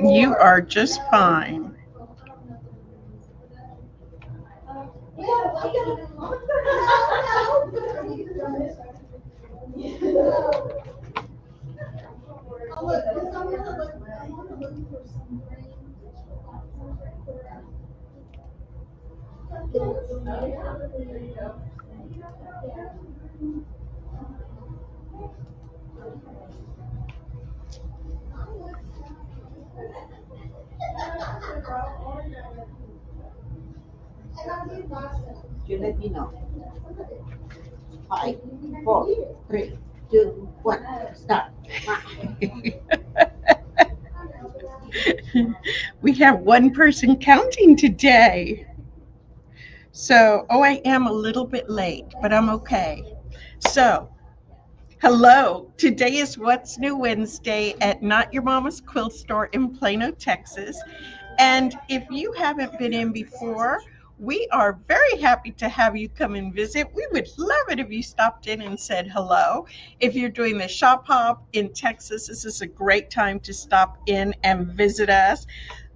You are just fine. You let me know. 5, 4, 3, 2, 1, start. We have one person counting today. So, I am a little bit late, but I'm okay. So, hello. Today is What's New Wednesday at Not Your Mama's Quilt Store in Plano, Texas. And if you haven't been in before, we are very happy to have you come and visit. We would love it if you stopped in and said hello. If you're doing the shop hop in Texas, this is a great time to stop in and visit us.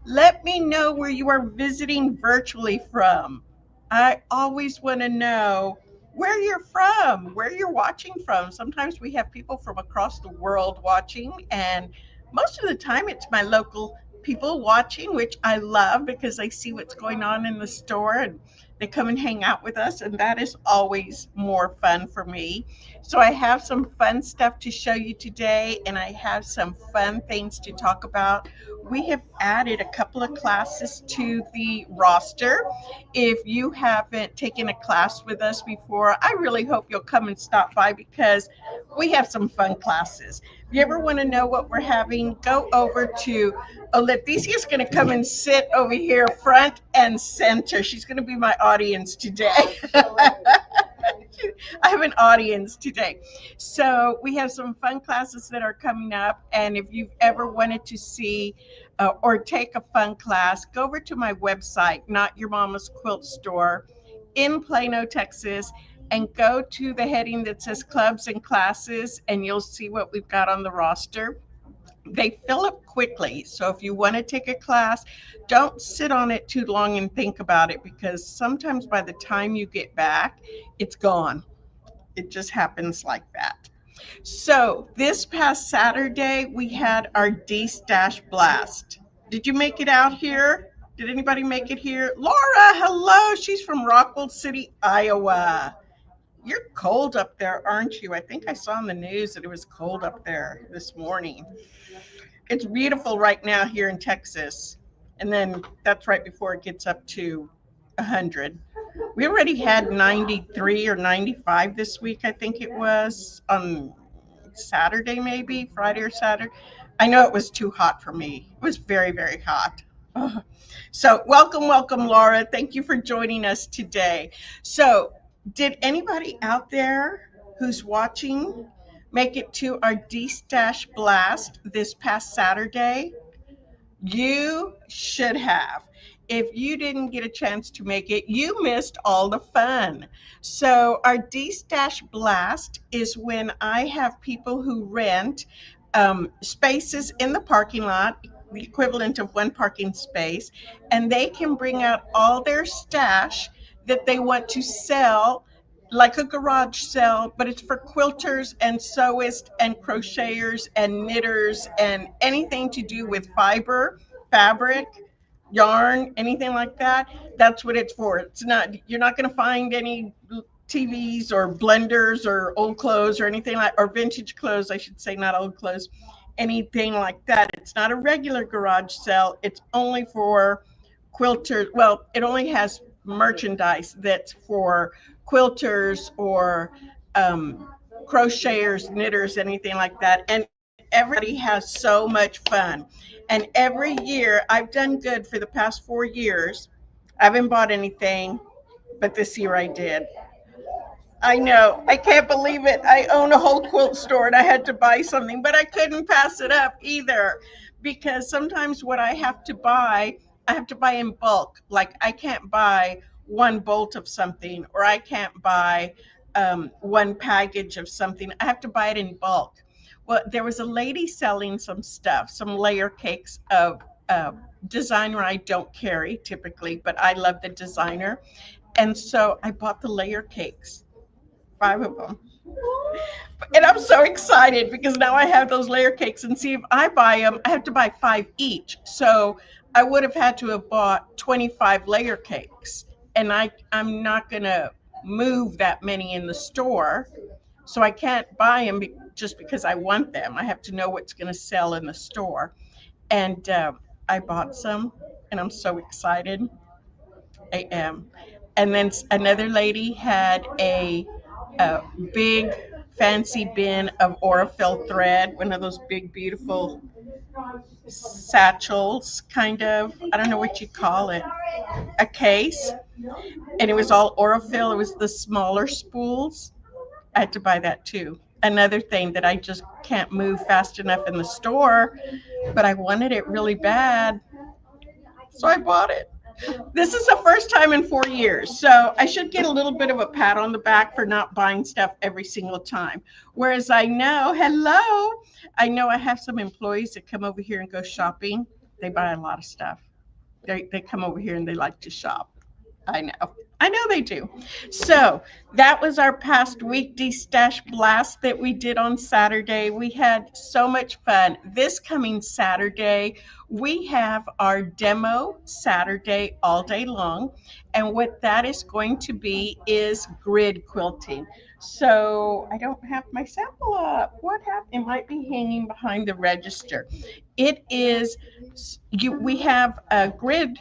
Let me know where you are visiting virtually from. I always want to know where you're from, where you're watching from. Sometimes we have people from across the world watching, and most of the time it's my local people watching, which I love because they see what's going on in the store and they come and hang out with us, and that is always more fun for me. So I have some fun stuff to show you today, and I have some fun things to talk about. We have added a couple of classes to the roster. If you haven't taken a class with us before, I really hope you'll come and stop by because we have some fun classes. If you ever want to know what we're having, go over to 𝗙𝗲𝗂𝗏 is going to come and sit over here front and center. She's going to be my audience today. I have an audience today. So we have some fun classes that are coming up. And if you've ever wanted to see or take a fun class, go over to my website, Not Your Mama's Quilt Store in Plano, Texas, and go to the heading that says clubs and classes, and you'll see what we've got on the roster. They fill up quickly. So if you want to take a class, don't sit on it too long and think about it, because sometimes by the time you get back, it's gone. It just happens like that. So this past Saturday, we had our D-Stash Blast. Did you make it out here? Did anybody make it here? Laura, hello. She's from Rockwell City, Iowa. You're cold up there, aren't you? I think I saw on the news that it was cold up there this morning. It's beautiful right now here in Texas. And then that's right before it gets up to 100. We already had 93 or 95 this week, I think it was, on Saturday, maybe Friday or Saturday. I know it was too hot for me. It was very, very hot. Oh. So welcome, Laura. Thank you for joining us today. So did anybody out there who's watching make it to our D-Stash Blast this past Saturday? You should have. If you didn't get a chance to make it, you missed all the fun. So our D-Stash Blast is when I have people who rent spaces in the parking lot, the equivalent of one parking space, and they can bring out all their stash that they want to sell, like a garage sale, but it's for quilters and sewists and crocheters and knitters and anything to do with fiber, fabric, yarn, anything like that. That's what it's for. It's not, you're not going to find any TVs or blenders or old clothes or anything like, or vintage clothes, I should say, not old clothes, anything like that. It's not a regular garage sale. It's only for quilters. Well, it only has merchandise that's for quilters or crocheters, knitters, anything like that. And everybody has so much fun. And every year, I've done good for the past 4 years. I haven't bought anything, but this year I did. I know. I can't believe it. I own a whole quilt store and I had to buy something, but I couldn't pass it up either, because sometimes what I have to buy in bulk. Like I can't buy one bolt of something, or I can't buy one package of something. I have to buy it in bulk. Well, there was a lady selling some stuff, some layer cakes of designer I don't carry typically, but I love the designer. And so I bought the layer cakes, 5 of them. And I'm so excited because now I have those layer cakes, and see, if I buy them, I have to buy 5 each. So I would have had to have bought 25 layer cakes. And I'm not going to move that many in the store. So I can't buy them just because I want them. I have to know what's going to sell in the store. And I bought some, and I'm so excited. I am. And then another lady had a big fancy bin of 𝗬𝗃𝗲𝗀 thread, one of those big, beautiful satchels, kind of. I don't know what you call it. A case. And it was all 𝗬𝗃𝗀. It was the smaller spools. I had to buy that too. Another thing that I just can't move fast enough in the store, but I wanted it really bad, so I bought it. This is the first time in 4 years, so I should get a little bit of a pat on the back for not buying stuff every single time. Whereas I know I have some employees that come over here and go shopping. They buy a lot of stuff. They come over here and they like to shop. I know they do. So that was our past weekday stash blast that we did on Saturday. We had so much fun. This coming Saturday, we have our demo Saturday all day long. And what that is going to be is grid quilting. So I don't have my sample up. What happened? It might be hanging behind the register. It is, we have a grid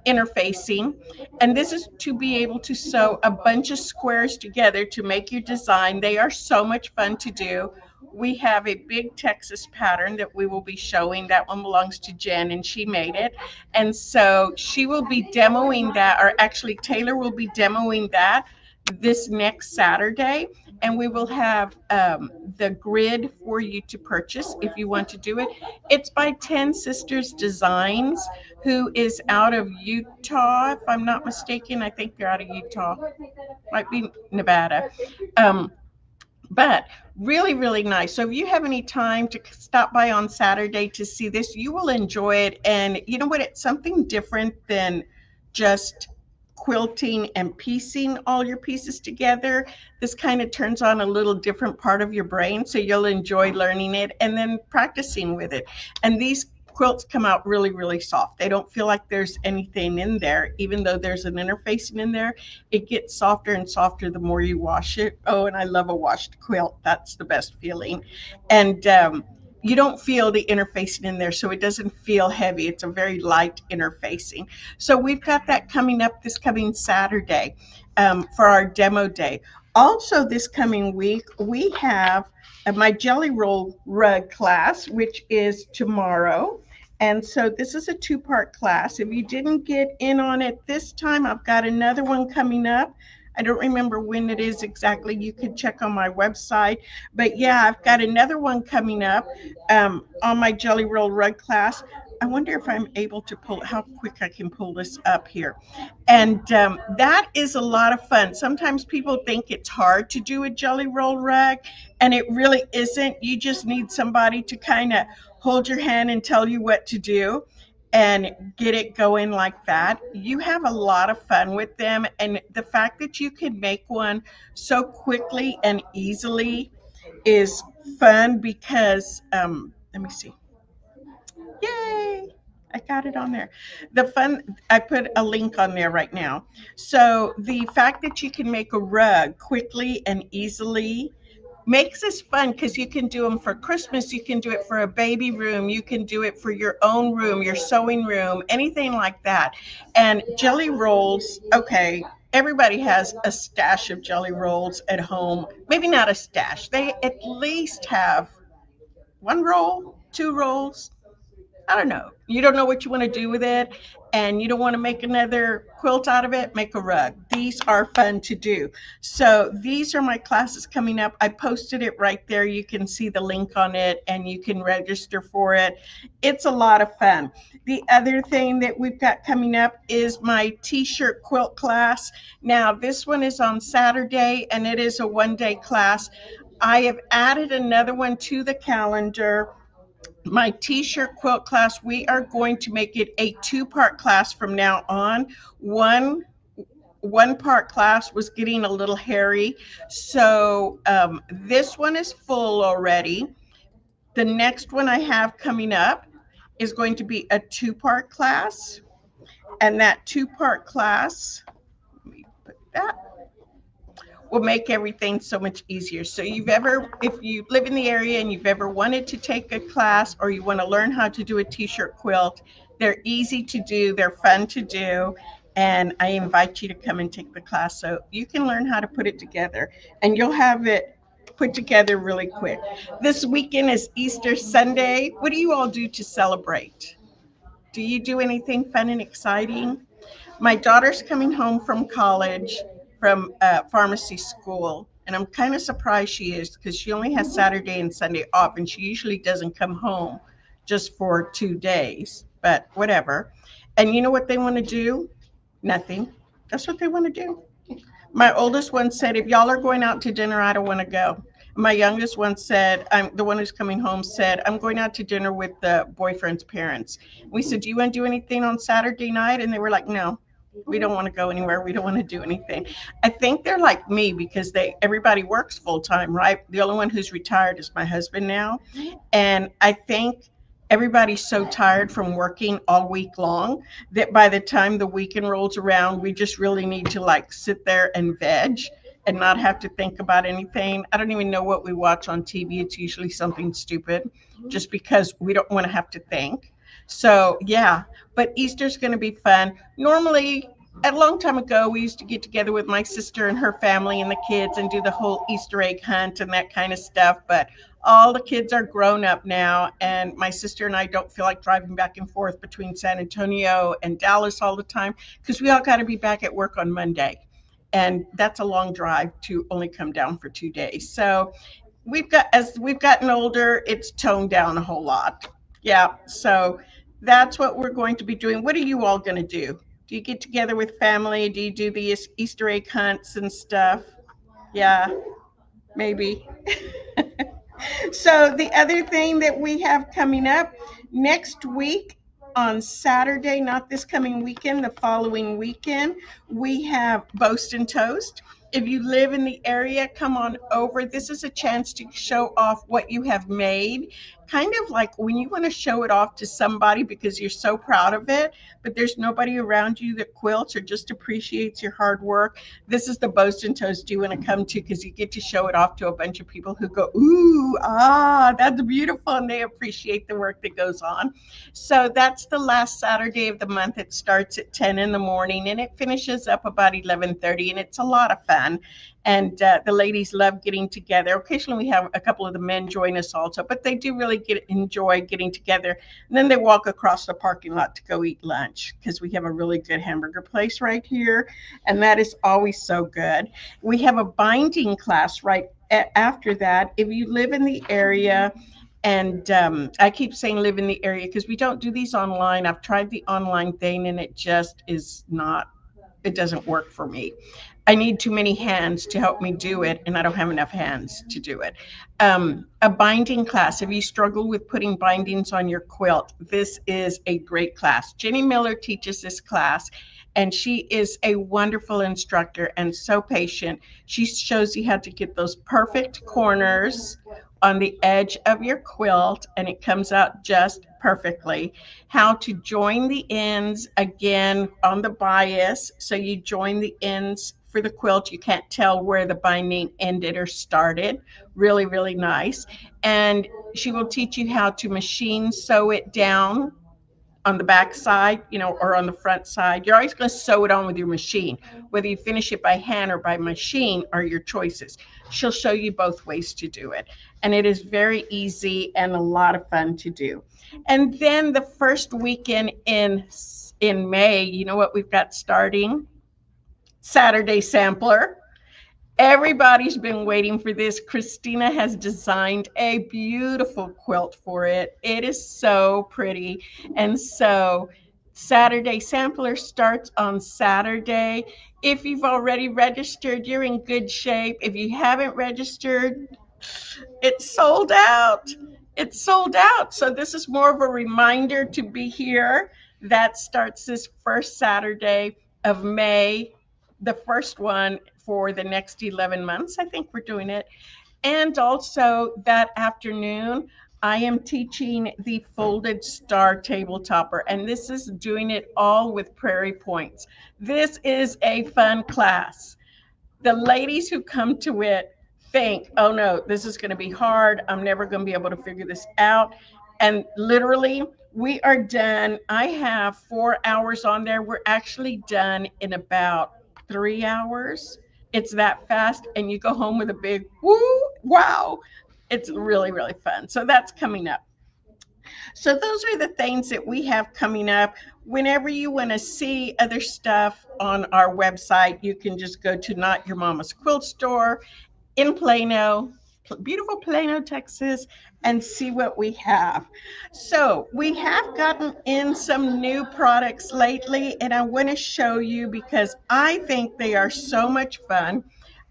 interfacing, and this is to be able to sew a bunch of squares together to make your design. They are so much fun to do. We have a big Texas pattern that we will be showing. That one belongs to Jen, and she made it. And so she will be demoing that, or actually Taylor will be demoing that this next Saturday. And we will have the grid for you to purchase if you want to do it. It's by 10 Sisters Designs, who is out of Utah, if I'm not mistaken. I think they're out of Utah. Might be Nevada. But really, really nice. So if you have any time to stop by on Saturday to see this, you will enjoy it. And you know what? It's something different than just quilting and piecing all your pieces together. This kind of turns on a little different part of your brain, so you'll enjoy learning it and then practicing with it. And these quilts come out really, really soft. They don't feel like there's anything in there, even though there's an interfacing in there. It gets softer and softer the more you wash it. Oh, and I love a washed quilt. That's the best feeling. And you don't feel the interfacing in there, so it doesn't feel heavy. It's a very light interfacing. So we've got that coming up this coming Saturday for our demo day. Also this coming week, we have my jelly roll rug class, which is tomorrow. And so this is a 2-part class. If you didn't get in on it this time, I've got another one coming up. I don't remember when it is exactly. You can check on my website. But yeah, I've got another one coming up on my jelly roll rug class. I wonder if I'm able to how quick I can pull this up here. And that is a lot of fun. Sometimes people think it's hard to do a jelly roll rug, and it really isn't. You just need somebody to kind of hold your hand and tell you what to do and get it going like that. You have a lot of fun with them, and the fact that you can make one so quickly and easily is fun because let me see. Yay! I got it on there. I put a link on there right now. So the fact that you can make a rug quickly and easily makes this fun, because you can do them for Christmas, you can do it for a baby room, you can do it for your own room, your sewing room, anything like that. And jelly rolls, okay, everybody has a stash of jelly rolls at home. Maybe not a stash. They at least have 1 roll, 2 rolls. I don't know. You don't know what you want to do with it, and you don't want to make another quilt out of it, make a rug. These are fun to do. So these are my classes coming up. I posted it right there. You can see the link on it, and you can register for it. It's a lot of fun. The other thing that we've got coming up is my t-shirt quilt class. Now, this one is on Saturday, and it is a 1-day class. I have added another one to the calendar. My t-shirt quilt class, we are going to make it a two-part class from now on. One part class was getting a little hairy, so this one is full already. The next one I have coming up is going to be a two-part class, and that two-part class, let me put that, will make everything so much easier. So if you live in the area and you've ever wanted to take a class or you want to learn how to do a t-shirt quilt, they're easy to do, they're fun to do, and I invite you to come and take the class so you can learn how to put it together, and you'll have it put together really quick. This weekend is Easter Sunday. What do you all do to celebrate? Do you do anything fun and exciting? My daughter's coming home from college, from pharmacy school, and I'm kind of surprised she is, because she only has Saturday and Sunday off, and she usually doesn't come home just for 2 days, but whatever. And you know what they want to do? Nothing. That's what they want to do. My oldest one said, if y'all are going out to dinner, I don't want to go. My youngest one said, the one who's coming home said, I'm going out to dinner with the boyfriend's parents. We said, do you want to do anything on Saturday night? And they were like, no, we don't want to go anywhere. We don't want to do anything. I think they're like me, because everybody works full time, right? The only one who's retired is my husband now. And I think everybody's so tired from working all week long that by the time the weekend rolls around, we just really need to like sit there and veg and not have to think about anything. I don't even know what we watch on TV. It's usually something stupid, just because we don't want to have to think. So yeah, but Easter's going to be fun. Normally, a long time ago, we used to get together with my sister and her family and the kids and do the whole Easter egg hunt and that kind of stuff. But all the kids are grown up now, and my sister and I don't feel like driving back and forth between San Antonio and Dallas all the time, because we all got to be back at work on Monday. And that's a long drive to only come down for 2 days. So as we've gotten older, it's toned down a whole lot. Yeah, so that's what we're going to be doing. What are you all going to do? Do you get together with family? Do you do the Easter egg hunts and stuff? Yeah, maybe. So the other thing that we have coming up next week on Saturday, not this coming weekend, the following weekend, we have Boast and Toast. If you live in the area, come on over. This is a chance to show off what you have made. Kind of like when you want to show it off to somebody because you're so proud of it, but there's nobody around you that quilts or just appreciates your hard work. This is the Boast and Toast you want to come to, because you get to show it off to a bunch of people who go, ooh, that's beautiful, and they appreciate the work that goes on. So that's the last Saturday of the month. It starts at 10 in the morning and it finishes up about 11:30, and it's a lot of fun. And the ladies love getting together. Occasionally we have a couple of the men join us also, but they do really enjoy getting together. And then they walk across the parking lot to go eat lunch, because we have a really good hamburger place right here, and that is always so good. We have a binding class right after that. If you live in the area, and I keep saying live in the area because we don't do these online. I've tried the online thing and it just is not, it doesn't work for me. I need too many hands to help me do it, and I don't have enough hands to do it. A binding class. If you struggle with putting bindings on your quilt, this is a great class. Jenny Miller teaches this class, and she is a wonderful instructor and so patient. She shows you how to get those perfect corners on the edge of your quilt, and it comes out just perfectly. How to join the ends again on the bias, so you join the ends for the quilt. You can't tell where the binding ended or started. Really, really nice. And she will teach you how to machine sew it down on the back side, or on the front side. You're always going to sew it on with your machine. Whether you finish it by hand or by machine are your choices. She'll show you both ways to do it. And it is very easy and a lot of fun to do. And then the first weekend in May, you know what we've got starting? Saturday Sampler. Everybody's been waiting for this. Christina has designed a beautiful quilt for it. It is so pretty. And so Saturday Sampler starts on Saturday. If you've already registered, you're in good shape. If you haven't registered, It's sold out. It's sold out. So this is more of a reminder to be here. That starts this first Saturday of May, the first one for the next 11 months. I think we're doing it. And also that afternoon, I am teaching the folded star table topper, and this is doing it all with Prairie Points. This is a fun class. The ladies who come to it think, oh no, this is going to be hard. I'm never going to be able to figure this out. And literally, we are done. I have 4 hours on there. We're actually done in about 3 hours. It's that fast, and you go home with a big woo, wow. It's really, really fun. So that's coming up. So those are the things that we have coming up. Whenever you want to see other stuff on our website, you can just go to Not Your Mama's Quilt Store in Plano, beautiful Plano, Texas, and see what we have. So we have gotten in some new products lately, and I want to show you because I think they are so much fun.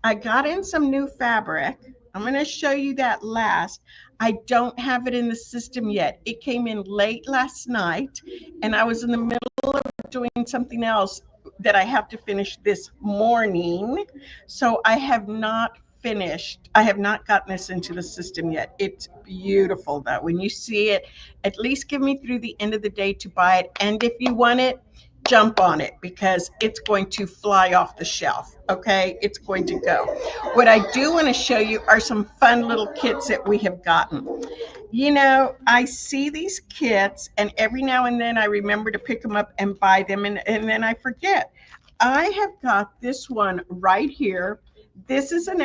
I got in some new fabric. I'm going to show you that last. I don't have it in the system yet. It came in late last night, and I was in the middle of doing something else that I have to finish this morning. So I have not finished. I have not gotten this into the system yet. It's beautiful though. When you see it, at least give me through the end of the day to buy it. And if you want it, jump on it because it's going to fly off the shelf. Okay, it's going to go. What I do want to show you are some fun little kits that we have gotten. You know, I see these kits and every now and then I remember to pick them up and buy them, and then I forget. I have got this one right here. This is an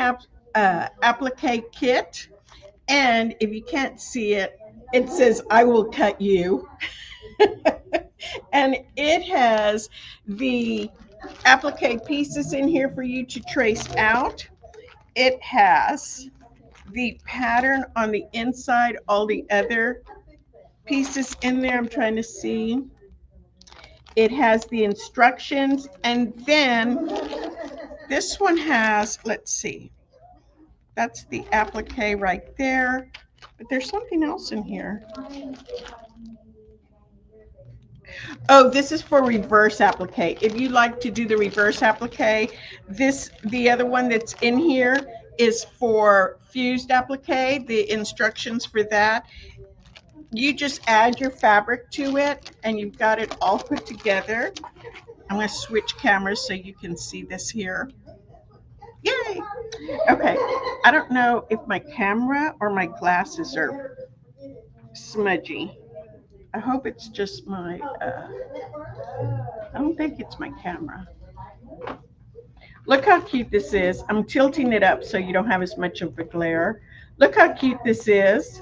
applique kit, and if you can't see it, it says I will cut you. And it has the applique pieces in here for you to trace out. It has the pattern on the inside, all the other pieces in there. I'm trying to see. It has the instructions, and then this one has, let's see, that's the applique right there, but there's something else in here. Oh, this is for reverse applique. If you like to do the reverse applique, the other one that's in here is for fused applique, the instructions for that. You just add your fabric to it and you've got it all put together. I'm going to switch cameras so you can see this here. Yay! Okay, I don't know if my camera or my glasses are smudgy. I hope it's just my, I don't think it's my camera. Look how cute this is. I'm tilting it up so you don't have as much of a glare. Look how cute this is.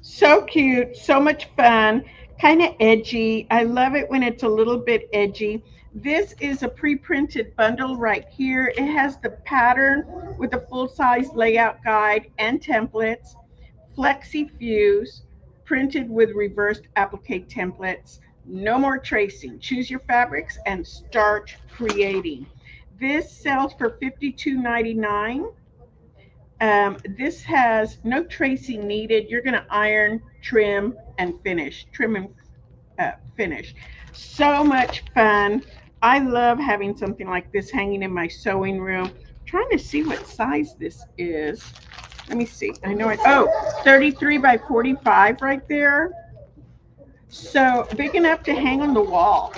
So cute, so much fun, kind of edgy. I love it when it's a little bit edgy. This is a pre-printed bundle right here. It has the pattern with the full-size layout guide and templates, flexi fuse, printed with reversed applique templates. No more tracing. Choose your fabrics and start creating. This sells for $52.99. This has no tracing needed. You're going to iron, trim, and finish. Trim and finish. So much fun. I love having something like this hanging in my sewing room. I'm trying to see what size this is. Let me see. I know it. Oh, 33 by 45 right there. So big enough to hang on the wall.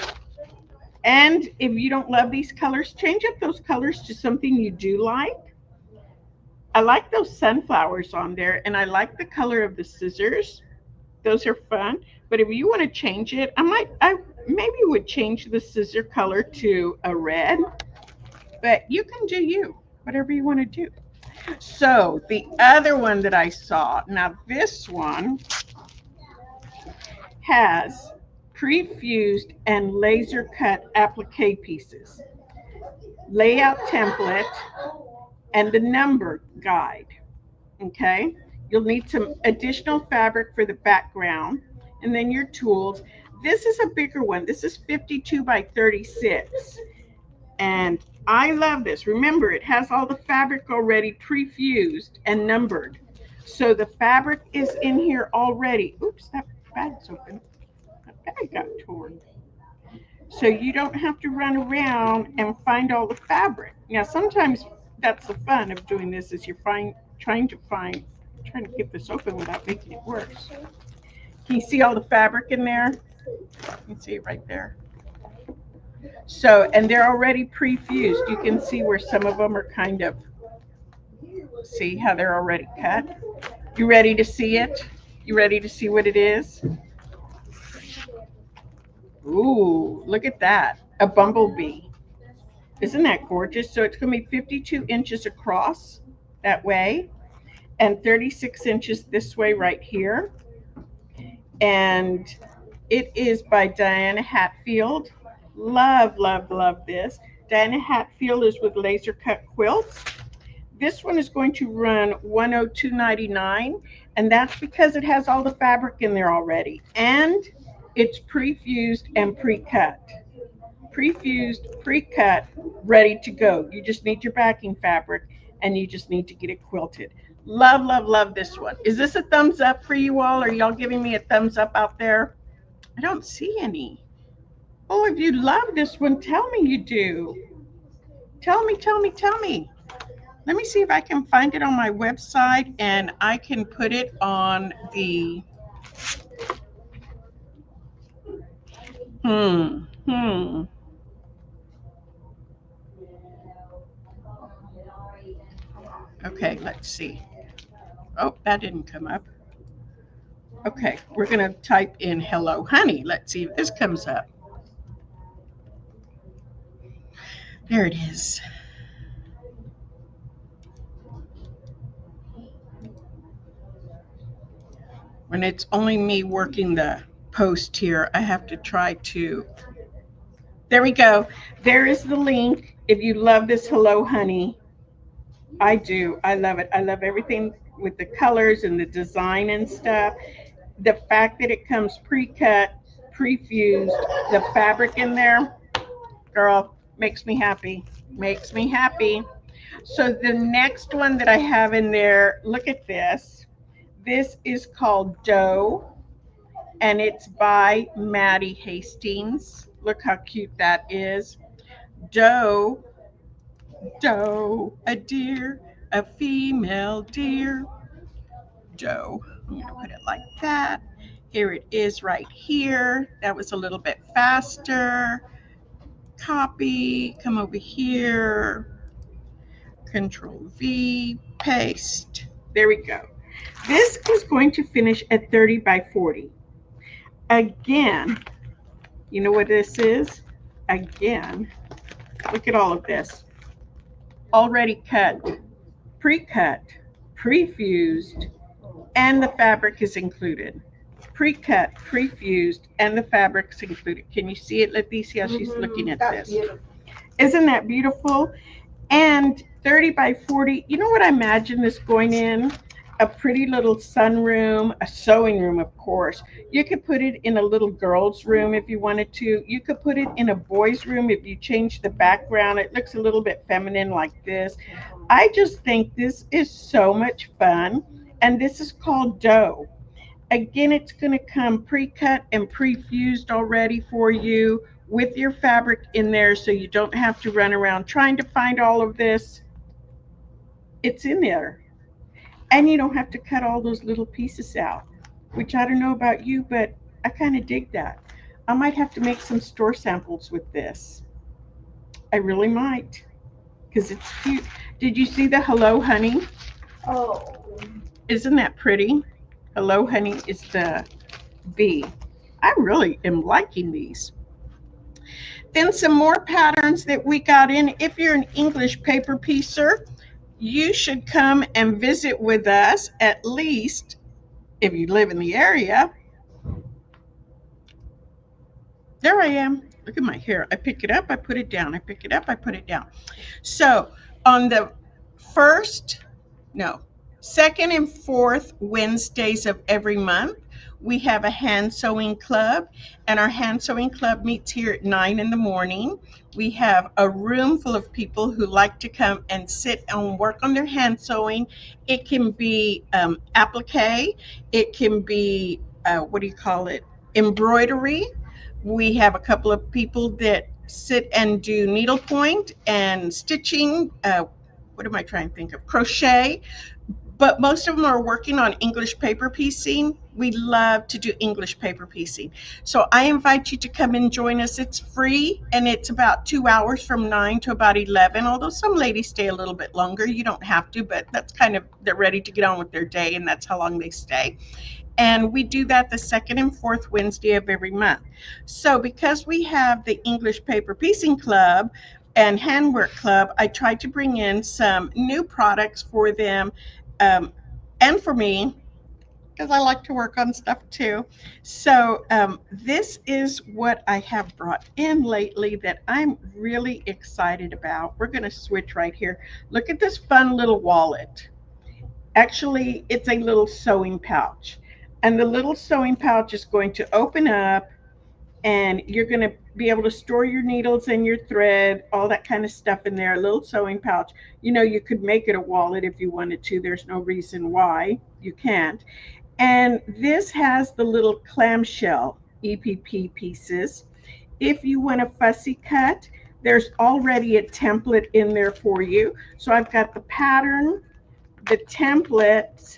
And if you don't love these colors, change up those colors to something you do like. I like those sunflowers on there, and I like the color of the scissors. Those are fun. But if you want to change it, I maybe would change the scissor color to a red. But you can do you, whatever you want to do. So the other one that I saw, now this one has pre-fused and laser cut applique pieces, layout template, and the number guide. Okay, you'll need some additional fabric for the background and then your tools. This is a bigger one. This is 52 by 36, and I love this. Remember, it has all the fabric already pre-fused and numbered. So the fabric is in here already. Oops, that bag's open. That bag got torn. So you don't have to run around and find all the fabric. Now, sometimes that's the fun of doing this, is you're trying to get this open without making it worse. Can you see all the fabric in there? You can see it right there. So, and they're already pre-fused. You can see where some of them are kind of, see how they're already cut? You ready to see it? You ready to see what it is? Ooh, look at that, a bumblebee. Isn't that gorgeous? So it's going to be 52 inches across that way and 36 inches this way right here. And it is by Diana Hatfield. Love, love, love this. Diana Hatfield is with Laser Cut Quilts. This one is going to run $102.99, and that's because it has all the fabric in there already. And it's pre-fused and pre-cut. Pre-fused, pre-cut, ready to go. You just need your backing fabric, and you just need to get it quilted. Love, love, love this one. Is this a thumbs up for you all? Are y'all giving me a thumbs up out there? I don't see any. Oh, if you love this one, tell me you do. Tell me, tell me, tell me. Let me see if I can find it on my website, and I can put it on the Okay, let's see. Oh, that didn't come up. Okay, we're going to type in hello honey. Let's see if this comes up. There it is. When it's only me working the post here, I have to try to. There we go. There is the link. If you love this hello honey, I do. I love it. I love everything with the colors and the design and stuff. The fact that it comes pre-cut, pre-fused, the fabric in there, girl, makes me happy. Makes me happy. So the next one that I have in there, look at this. This is called Dough, and it's by Maddie Hastings. Look how cute that is. Dough, dough, a deer, a female deer. Dough. I'm going to put it like that. Here it is right here. That was a little bit faster. Copy, come over here. Control V, paste. There we go. This is going to finish at 30 by 40. Again, you know what this is? Again, look at all of this. Already cut, pre-cut, pre-fused, and the fabric is included. Pre-cut, pre-fused, and the fabric's included. Can you see it? Let me see how she's looking at this. Isn't that beautiful? And 30 by 40, you know what I imagine this going in? A pretty little sunroom, a sewing room, of course. You could put it in a little girl's room if you wanted to. You could put it in a boy's room if you change the background. It looks a little bit feminine like this. I just think this is so much fun. And this is called Dough. Again, it's going to come pre-cut and pre-fused already for you with your fabric in there, so you don't have to run around trying to find all of this. It's in there. And you don't have to cut all those little pieces out, which I don't know about you, but I kind of dig that. I might have to make some store samples with this. I really might, because it's cute. Did you see the hello honey? Oh. Isn't that pretty? Hello honey is the bee. I really am liking these. Then some more patterns that we got in. If you're an English paper piecer, you should come and visit with us, at least if you live in the area. There I am. Look at my hair. I pick it up, I put it down. I pick it up, I put it down. So on the second and fourth Wednesdays of every month, We have a hand sewing club, and our hand sewing club meets here at 9 in the morning. We have a room full of people who like to come and sit and work on their hand sewing. It can be applique, it can be, embroidery. We have a couple of people that sit and do needlepoint and stitching. What am I trying to think of? Crochet. But most of them are working on English paper piecing. We love to do English paper piecing. So I invite you to come and join us. It's free, and it's about 2 hours from 9 to about 11, although some ladies stay a little bit longer. You don't have to, but that's kind of, they're ready to get on with their day, and that's how long they stay. And we do that the second and fourth Wednesday of every month. So because we have the English Paper Piecing Club and Handwork Club, I tried to bring in some new products for them and for me, because I like to work on stuff too. So this is what I have brought in lately that I'm really excited about. We're going to switch right here. Look at this fun little wallet. Actually, it's a little sewing pouch. And the little sewing pouch is going to open up, and you're going to be able to store your needles and your thread, all that kind of stuff in there. A little sewing pouch. You know, you could make it a wallet if you wanted to. There's no reason why you can't. And this has the little clamshell EPP pieces. If you want a fussy cut, there's already a template in there for you. So I've got the pattern, the template.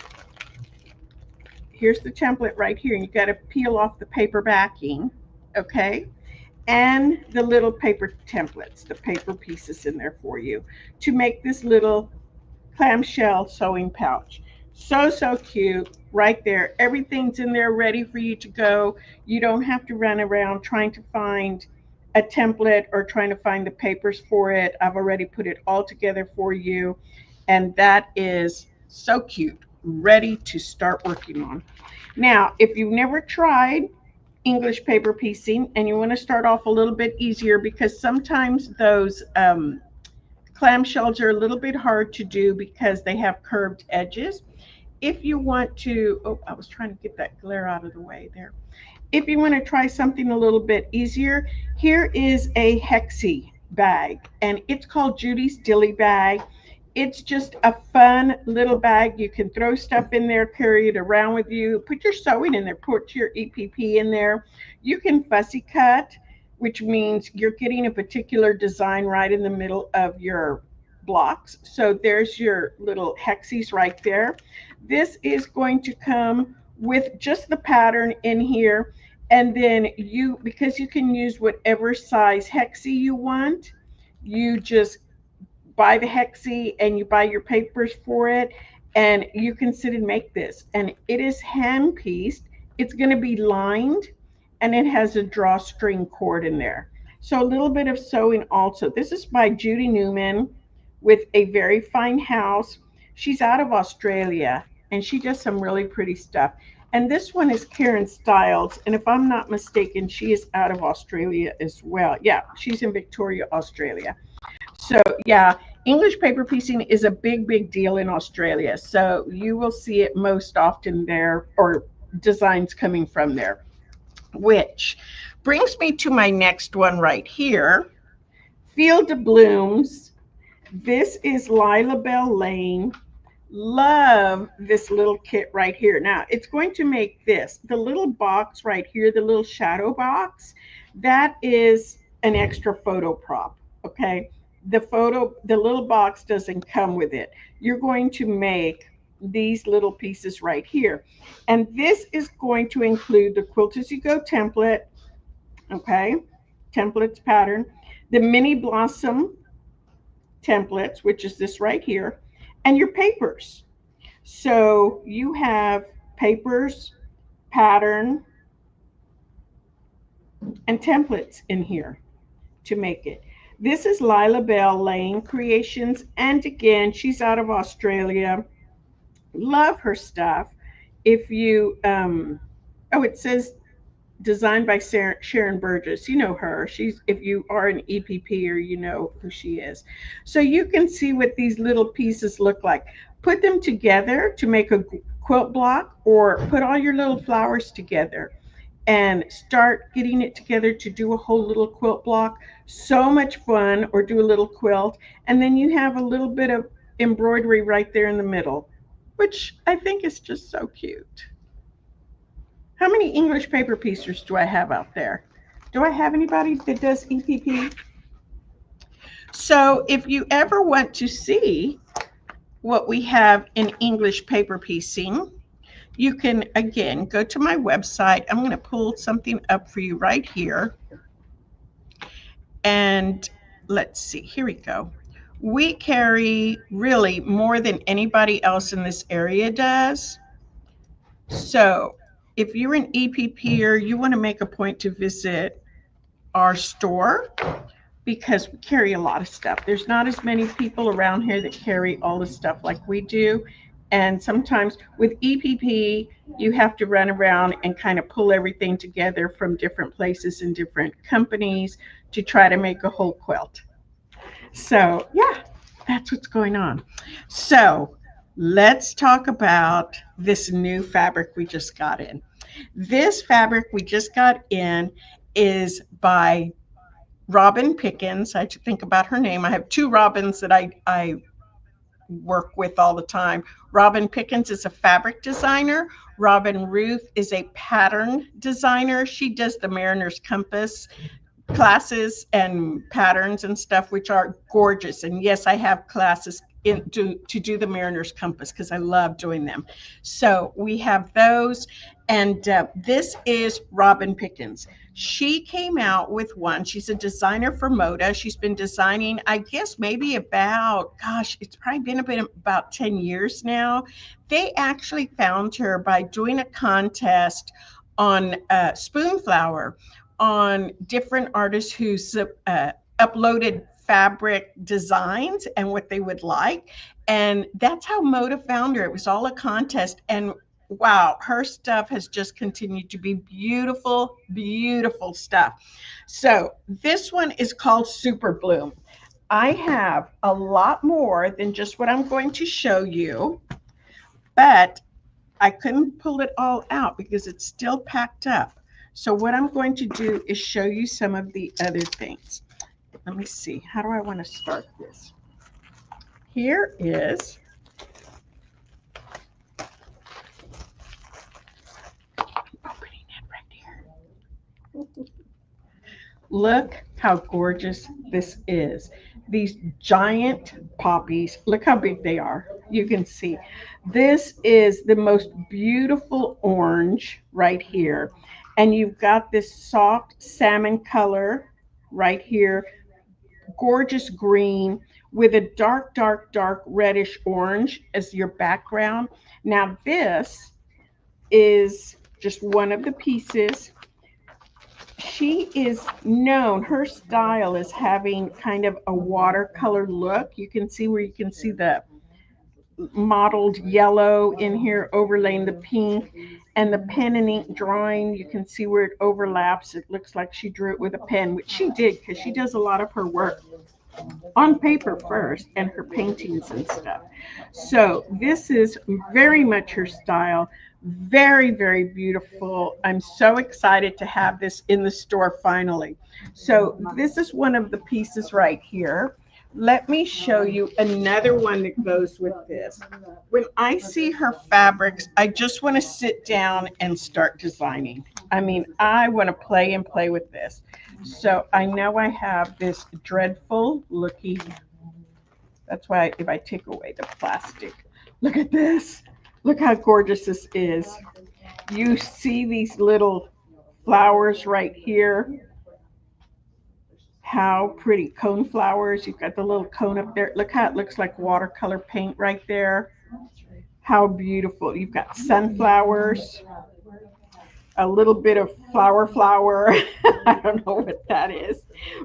Here's the template right here, and you got to peel off the paper backing, okay? And the little paper templates, the paper pieces in there for you to make this little clamshell sewing pouch. So cute right there. Everything's in there ready for you to go. You don't have to run around trying to find a template or trying to find the papers for it. I've already put it all together for you, and that is so cute, ready to start working on. Now, if you've never tried English paper piecing and you want to start off a little bit easier, because sometimes those clamshells are a little bit hard to do because they have curved edges. If you want to, oh, I was trying to get that glare out of the way there. If you want to try something a little bit easier, here is a 𝗃cie bag, and it's called Judy's Dilly bag. It's just a fun little bag. You can throw stuff in there, carry it around with you, put your sewing in there, put your EPP in there. You can fussy cut, which means you're getting a particular design right in the middle of your blocks. So there's your little 𝗃cies right there. This is going to come with just the pattern in here, and then because you can use whatever size 𝗃cie you want, you just buy the 𝗃cie and you buy your papers for it, and you can sit and make this. And it is hand pieced. It's going to be lined, and it has a drawstring cord in there. So a little bit of sewing also. This is by Judy Newman with A Very Fine House. She's out of Australia, and she does some really pretty stuff. And this one is Karen Stiles, and if I'm not mistaken, she is out of Australia as well. Yeah, she's in Victoria, Australia. So yeah, English paper piecing is a big deal in Australia. So you will see it most often there, or designs coming from there. Which brings me to my next one right here, Field of Blooms. This is Lila Bell Lane. Love this little kit right here. Now it's going to make this, the little box right here, the little shadow box, that is an extra photo prop, okay? The little box doesn't come with it. You're going to make these little pieces right here. And this is going to include the Quilt As You Go template, okay? Templates pattern, the mini blossom templates, which is this right here, and your papers. So you have papers, pattern, and templates in here to make it. This is Lila Bell Lane Creations, and again, she's out of Australia. Love her stuff. If you, oh, it says designed by Sharon Burgess. You know her. If you are an EPP, or you know who she is. So you can see what these little pieces look like. Put them together to make a quilt block or put all your little flowers together and start getting it together to do a whole little quilt block. So much fun. Or do a little quilt, and then you have a little bit of embroidery right there in the middle, which I think is just so cute. How many English paper piecers do I have out there? Do I have anybody that does EPP? So if you ever want to see what we have in English paper piecing, you can, again, go to my website. I'm going to pull something up for you right here. And let's see, here we go. We carry really more than anybody else in this area does. So if you're an EPP or you want to make a point to visit our store, because we carry a lot of stuff. There's not as many people around here that carry all the stuff like we do. And sometimes with EPP, you have to run around and kind of pull everything together from different places and different companies to try to make a whole quilt. So yeah, that's what's going on. So let's talk about this new fabric we just got in. This fabric we just got in is by Robin Pickens. I have to think about her name. I have two Robins that I work with all the time. Robin Pickens is a fabric designer. Robin Ruth is a pattern designer. She does the Mariner's Compass classes and patterns and stuff, which are gorgeous. And yes, I have classes to do the Mariner's Compass because I love doing them. So we have those. And this is Robin Pickens. She came out with one. She's a designer for Moda. She's been designing, I guess, maybe about, gosh, it's probably been about 10 years now. They actually found her by doing a contest on Spoonflower on different artists who uploaded fabric designs and what they would like. And that's how Moda found her. It was all a contest. And wow, her stuff has just continued to be beautiful, beautiful stuff. So this one is called SUPERBLOOM. I have a lot more than just what I'm going to show you, but I couldn't pull it all out because it's still packed up. So what I'm going to do is show you some of the other things. Let me see. How do I want to start this? Here is opening it right here. Look how gorgeous this is. These giant poppies. Look how big they are. You can see. This is the most beautiful orange right here. And you've got this soft salmon color right here. Gorgeous green with a dark, dark, dark reddish orange as your background. Now this is just one of the pieces. She is known, her style is having kind of a watercolor look. You can see where you can see the mottled yellow in here overlaying the pink, and the pen and ink drawing, you can see where it overlaps. It looks like she drew it with a pen, which she did because she does a lot of her work on paper first and her paintings and stuff. So this is very much her style. Very, very beautiful. I'm so excited to have this in the store finally. So this is one of the pieces right here. Let me show you another one that goes with this. When I see her fabrics, I just want to sit down and start designing. I mean, I want to play and play with this. So I know I have this dreadful looking, that's why if I take away the plastic, look at this. Look how gorgeous this is. You see these little flowers right here. How pretty. Cone flowers. You've got the little cone up there. Look how it looks like watercolor paint right there. How beautiful. You've got sunflowers. A little bit of flower. I don't know what that is.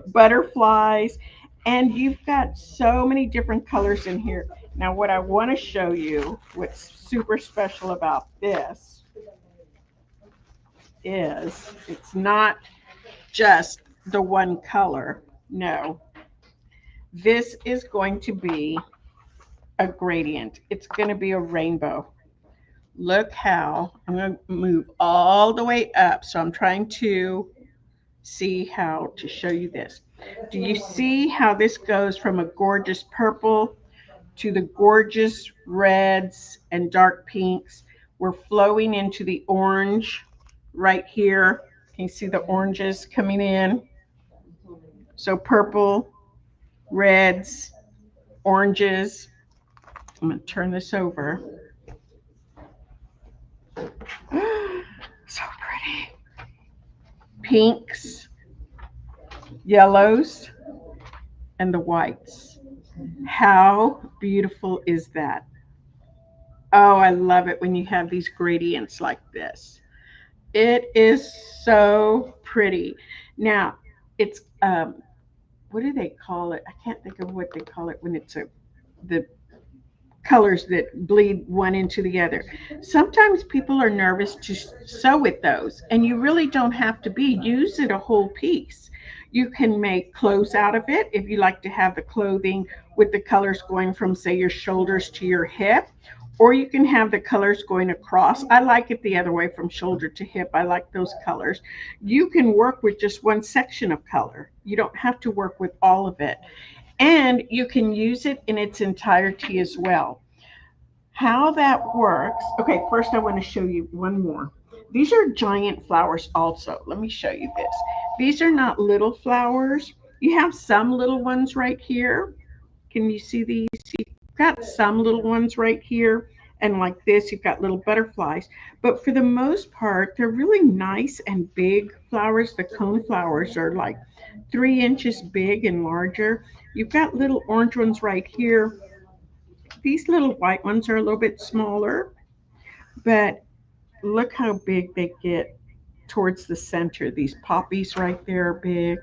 Butterflies. And you've got so many different colors in here. Now what I want to show you, what's super special about this is it's not just the one color. No, this is going to be a gradient. It's going to be a rainbow. Look how, I'm going to move all the way up. So I'm trying to see how to show you this. Do you see how this goes from a gorgeous purple to the gorgeous reds and dark pinks? We're flowing into the orange right here. Can you see the oranges coming in? So purple, reds, oranges. I'm going to turn this over. So pretty. Pinks, yellows, and the whites. How beautiful is that? Oh, I love it when you have these gradients like this. It is so pretty. Now, it's, what do they call it? I can't think of what they call it when it's the colors that bleed one into the other. Sometimes people are nervous to sew with those, and you really don't have to be. Use it a whole piece. You can make clothes out of it if you like to have the clothing with the colors going from, say, your shoulders to your hip, or you can have the colors going across. I like it the other way, from shoulder to hip. I like those colors. You can work with just one section of color. You don't have to work with all of it. And you can use it in its entirety as well. How that works, okay, first I want to show you one more. These are giant flowers also. Let me show you this. These are not little flowers. You have some little ones right here. Can you see these? You've got some little ones right here. And like this, you've got little butterflies. But for the most part, they're really nice and big flowers. The cone flowers are like 3 inches big and larger. You've got little orange ones right here. These little white ones are a little bit smaller, but look how big they get towards the center. These poppies right there are big.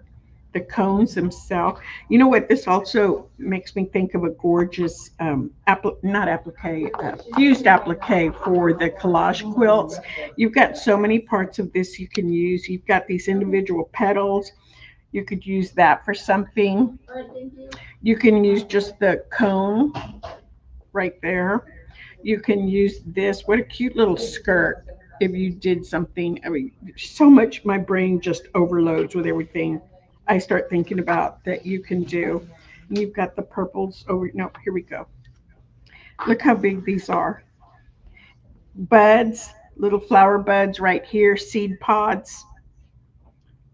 The cones themselves. You know what? This also makes me think of a gorgeous, not applique, fused applique for the collage quilts. You've got so many parts of this you can use. You've got these individual petals. You could use that for something. You can use just the cone right there. You can use this. What a cute little skirt if you did something. I mean, so much my brain just overloads with everything I start thinking about that you can do. And you've got the purples over. No, here we go. Look how big these are. Buds, little flower buds right here, seed pods.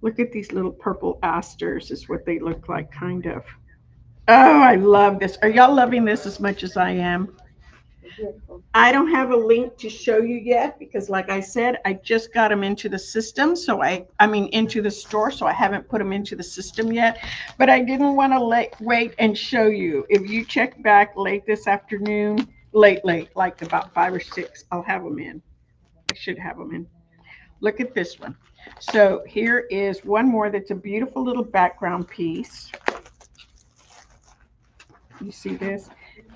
Look at these little purple asters, is what they look like, kind of. Oh, I love this. Are y'all loving this as much as I am? I don't have a link to show you yet because, like I said, I just got them into the system. So I mean, into the store. So I haven't put them into the system yet. But I didn't want to wait and show you. If you check back late this afternoon, late, like about 5 or 6, I'll have them in. I should have them in. Look at this one. So here is one more that's a beautiful little background piece. You see this?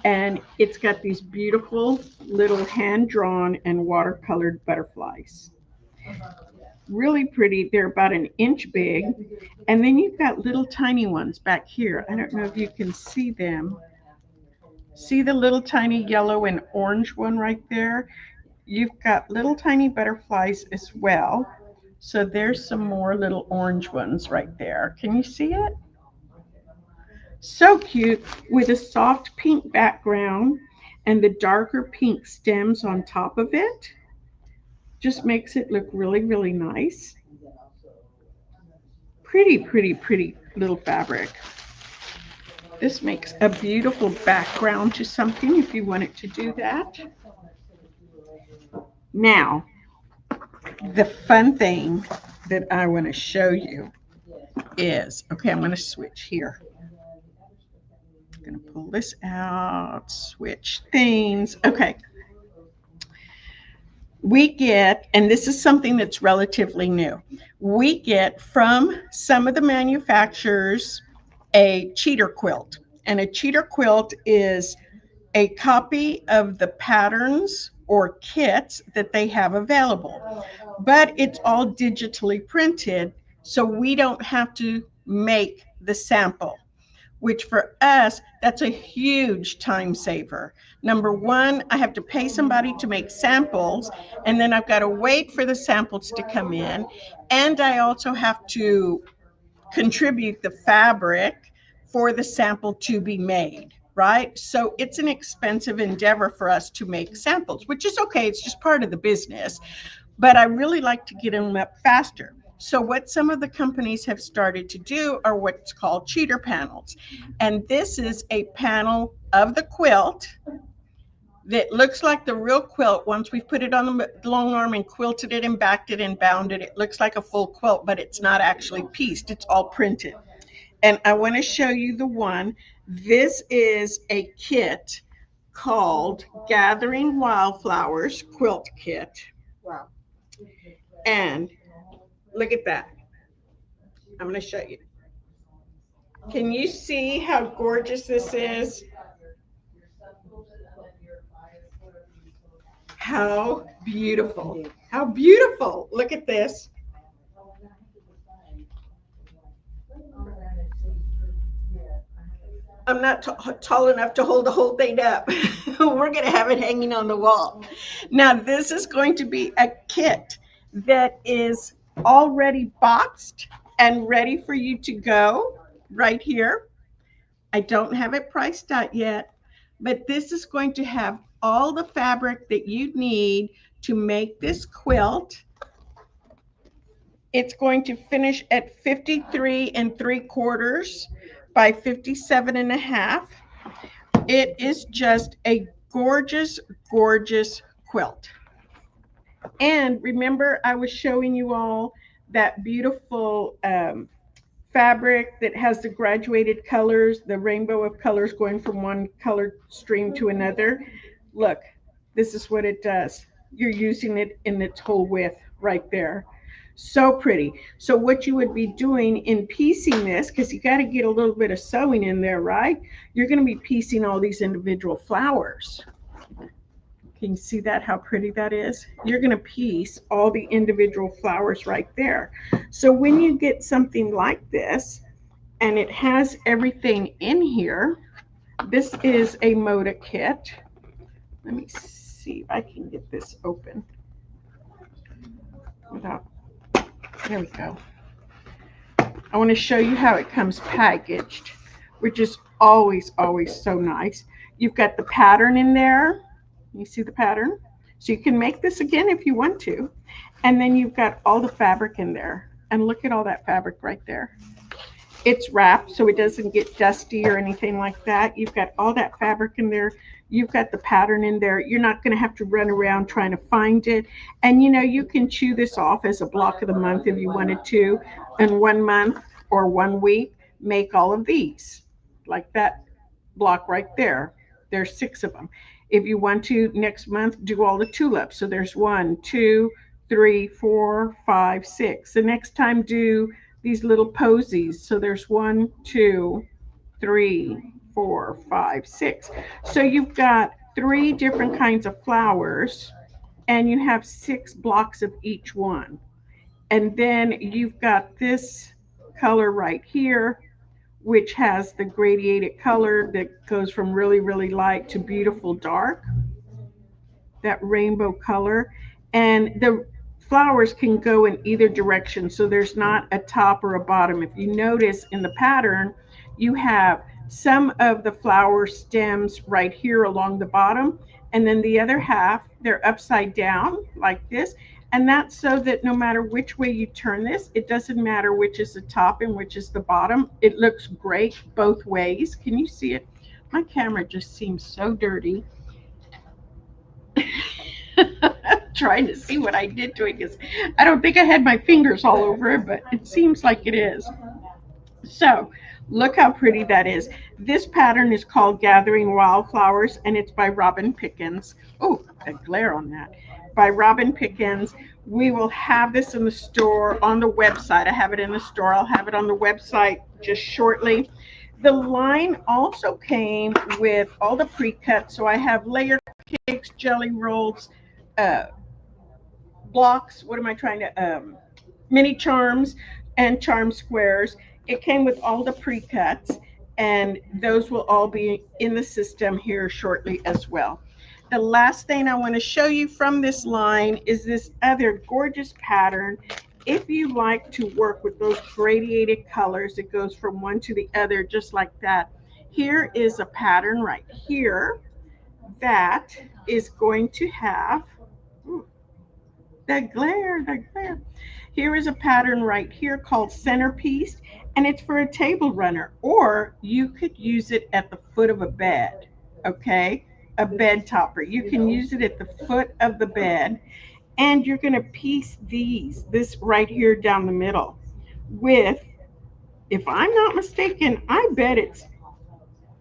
And it's got these beautiful little hand-drawn and watercolored butterflies. Really pretty. They're about 1 inch big. And then you've got little tiny ones back here. I don't know if you can see them. See the little tiny yellow and orange one right there? You've got little tiny butterflies as well. So there's some more little orange ones right there. Can you see it? So cute, with a soft pink background and the darker pink stems on top of it. Just makes it look really, really nice. Pretty, pretty, pretty little fabric. This makes a beautiful background to something if you want it to do that. Now, the fun thing that I want to show you is, okay, I'm going to switch here. I'm going to pull this out, switch things. Okay. We get, and this is something that's relatively new, we get from some of the manufacturers a cheater quilt. And a cheater quilt is a copy of the patterns or kits that they have available. But it's all digitally printed, so we don't have to make the sample. which for us, that's a huge time saver. Number one, I have to pay somebody to make samples, and then I've got to wait for the samples to come in. And I also have to contribute the fabric for the sample to be made, right? So it's an expensive endeavor for us to make samples, which is okay. It's just part of the business. But I really like to get them up faster. So what some of the companies have started to do are what's called cheater panels. And this is a panel of the quilt that looks like the real quilt. Once we've put it on the long arm and quilted it and backed it and bound it, it looks like a full quilt, but it's not actually pieced. It's all printed. And I want to show you the one. This is a kit called Gathering Wildflowers Quilt Kit. Wow. And look at that. I'm going to show you. Can you see how gorgeous this is? How beautiful. How beautiful. Look at this. I'm not tall enough to hold the whole thing up. We're going to have it hanging on the wall. Now, this is going to be a kit that is already boxed and ready for you to go right here. I don't have it priced out yet, but this is going to have all the fabric that you need to make this quilt. It's going to finish at 53 3/4 by 57 1/2. It is just a gorgeous, gorgeous quilt. And remember, I was showing you all that beautiful fabric that has the graduated colors, the rainbow of colors going from one color stream to another. Look, this is what it does. You're using it in its whole width right there. So pretty. So what you would be doing in piecing this, because you got to get a little bit of sewing in there, right? You're going to be piecing all these individual flowers. Can you see that, how pretty that is? You're going to piece all the individual flowers right there. So when you get something like this, and it has everything in here, this is a Moda kit. Let me see if I can get this open without, there we go. I want to show you how it comes packaged, which is always, always so nice. You've got the pattern in there. You see the pattern? So you can make this again if you want to. And then you've got all the fabric in there. And look at all that fabric right there. It's wrapped so it doesn't get dusty or anything like that. You've got all that fabric in there. You've got the pattern in there. You're not going to have to run around trying to find it. And you know, you can chew this off as a block of the month if you wanted to. In 1 month or 1 week, make all of these. Like that block right there. There's 6 of them. If you want to, next month, do all the tulips. So there's 1, 2, 3, 4, 5, 6. The next time, do these little posies. So there's 1, 2, 3, 4, 5, 6. So you've got 3 different kinds of flowers, and you have 6 blocks of each one. And then you've got this color right here, which has the gradiated color that goes from really, really light to beautiful dark, that rainbow color. And the flowers can go in either direction, so there's not a top or a bottom. If you notice in the pattern, you have some of the flower stems right here along the bottom, and then the other half, they're upside down like this. And that's so that no matter which way you turn this, it doesn't matter which is the top and which is the bottom. It looks great both ways. Can you see it? My camera just seems so dirty. Trying to see what I did to it, because I don't think I had my fingers all over it, but it seems like it is. So look how pretty that is. This pattern is called Gathering Wildflowers, and it's by Robin Pickens. Oh, a glare on that. By Robin Pickens. We will have this in the store, on the website. I have it in the store. I'll have it on the website just shortly. The line also came with all the pre-cuts. So I have layer cakes, jelly rolls, blocks, what am I trying to, mini charms and charm squares. It came with all the pre-cuts. and those will all be in the system here shortly as well. The last thing I want to show you from this line is this other gorgeous pattern. If you like to work with those gradiated colors, it goes from one to the other just like that. Here is a pattern right here that is going to have that glare. Here is a pattern right here called centerpiece, and it's for a table runner, or you could use it at the foot of a bed, okay? A bed topper. You can use it at the foot of the bed, and you're going to piece this right here down the middle with, if I'm not mistaken, I bet it's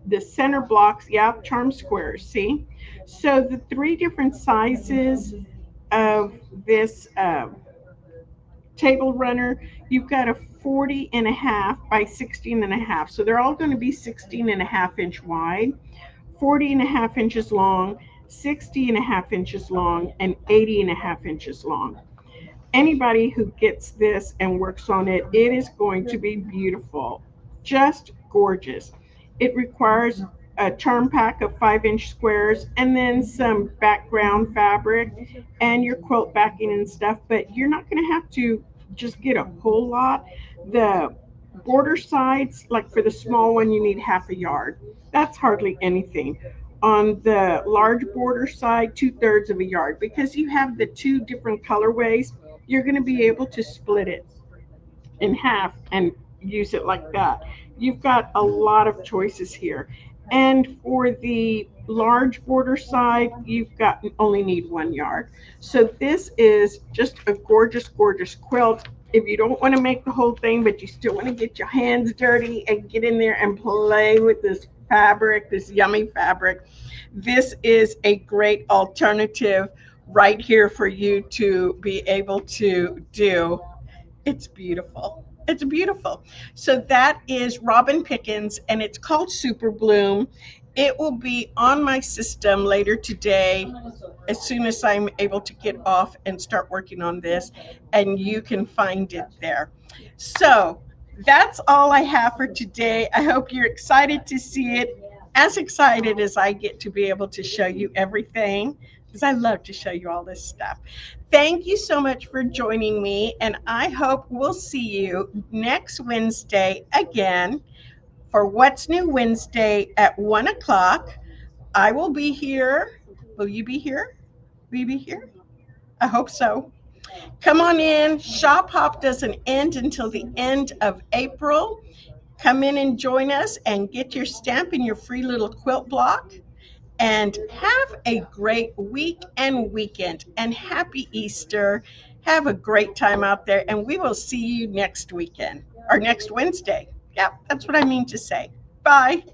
the center blocks, yeah, charm squares, see? So the three different sizes of this table runner, you've got a 40.5 by 16.5. So they're all going to be 16.5 inch wide, 40.5 inches long, 60.5 inches long, and 80.5 inches long. Anybody who gets this and works on it, it is going to be beautiful, just gorgeous. It requires a charm pack of 5-inch squares and then some background fabric and your quilt backing and stuff, but you're not going to have to just get a whole lot. The border sides, like for the small one, you need half a yard. That's hardly anything. On the large border side, 2/3 of a yard, because you have the two different colorways. You're going to be able to split it in half and use it like that. You've got a lot of choices here. And for the large border side, you've got only need 1 yard. So this is just a gorgeous, gorgeous quilt. If you don't want to make the whole thing, but you still want to get your hands dirty and get in there and play with this fabric, this yummy fabric, this is a great alternative right here for you to be able to do. It's beautiful. It's beautiful. So that is Robin Pickens, and it's called SUPERBLOOM. It will be on my system later today as soon as I'm able to get off and start working on this, and you can find it there. So that's all I have for today. I hope you're excited to see it, as excited as I get to be able to show you everything, because I love to show you all this stuff. Thank you so much for joining me, and I hope we'll see you next Wednesday again for What's New Wednesday at 1 o'clock. I will be here. Will you be here? Will you be here? I hope so. Come on in. Shop Hop doesn't end until the end of April. Come in and join us and get your stamp and your free little quilt block. And have a great week and weekend. And happy Easter. Have a great time out there. And we will see you next weekend or next Wednesday. Yep, that's what I mean to say. Bye.